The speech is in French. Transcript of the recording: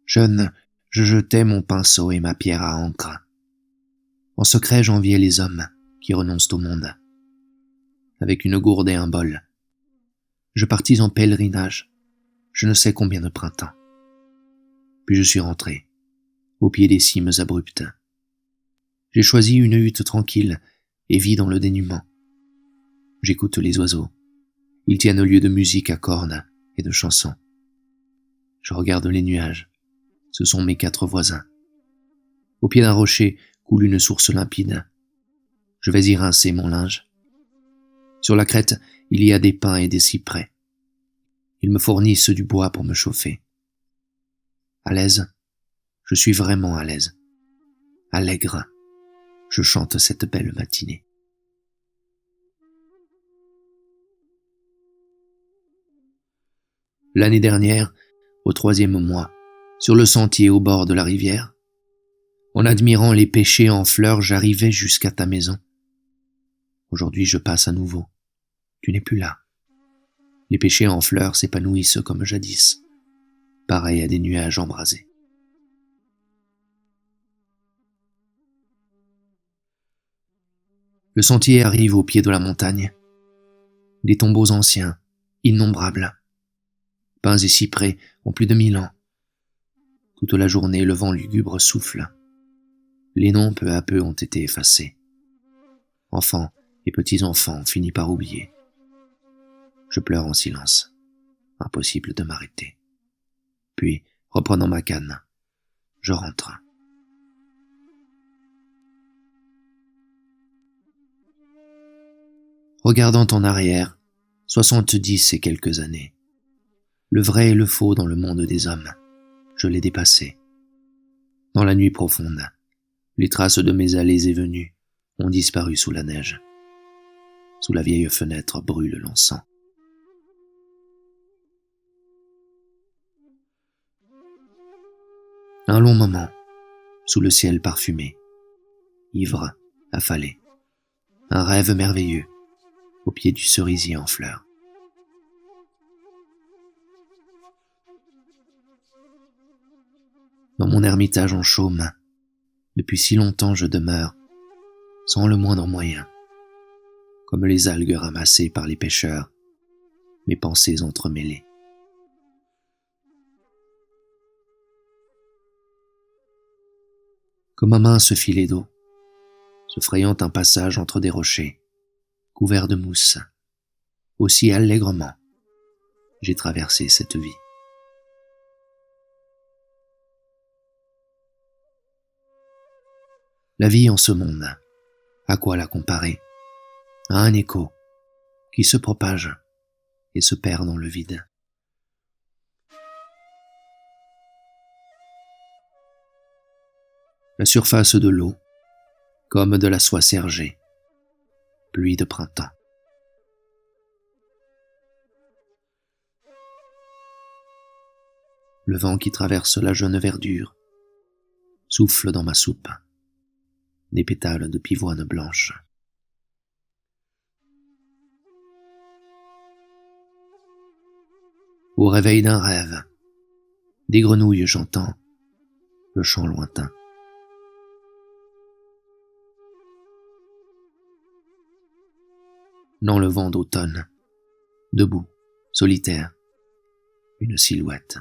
Jeune, je jetais mon pinceau et ma pierre à encre. En secret, j'enviais les hommes qui renoncent au monde. Avec une gourde et un bol, je partis en pèlerinage, je ne sais combien de printemps. Puis je suis rentré, au pied des cimes abruptes. J'ai choisi une hutte tranquille et vis dans le dénuement. J'écoute les oiseaux. Ils tiennent lieu de musique à cordes et de chansons. Je regarde les nuages. Ce sont mes 4 voisins. Au pied d'un rocher coule une source limpide. Je vais y rincer mon linge. Sur la crête, il y a des pins et des cyprès. Ils me fournissent du bois pour me chauffer. À l'aise, je suis vraiment à l'aise. Allègre, je chante cette belle matinée. L'année dernière, au 3e mois, sur le sentier au bord de la rivière, en admirant les pêchers en fleurs, j'arrivais jusqu'à ta maison. Aujourd'hui, je passe à nouveau. Tu n'es plus là. Les pêchers en fleurs s'épanouissent comme jadis, pareils à des nuages embrasés. Le sentier arrive au pied de la montagne. Des tombeaux anciens, innombrables. Pins et cyprès ont plus de 1000 ans. Toute la journée, le vent lugubre souffle. Les noms, peu à peu, ont été effacés. Enfants et petits-enfants ont fini par oublier. Je pleure en silence. Impossible de m'arrêter. Puis, reprenant ma canne, je rentre. Regardant en arrière, 70 et quelques années. Le vrai et le faux dans le monde des hommes, je l'ai dépassé. Dans la nuit profonde, les traces de mes allées et venues ont disparu sous la neige. Sous la vieille fenêtre brûle l'encens. Un long moment, sous le ciel parfumé, ivre, affalé, un rêve merveilleux, au pied du cerisier en fleurs. Dans mon ermitage en chaume, depuis si longtemps je demeure, sans le moindre moyen, comme les algues ramassées par les pêcheurs, mes pensées entremêlées. Comme un mince filet d'eau, se frayant un passage entre des rochers, couverts de mousse, aussi allègrement, j'ai traversé cette vie. La vie en ce monde, à quoi la comparer? À un écho qui se propage et se perd dans le vide. La surface de l'eau, comme de la soie sergée, pluie de printemps. Le vent qui traverse la jeune verdure souffle dans ma soupe, des pétales de pivoine blanche. Au réveil d'un rêve, des grenouilles j'entends le chant lointain. Dans le vent d'automne, debout, solitaire, une silhouette.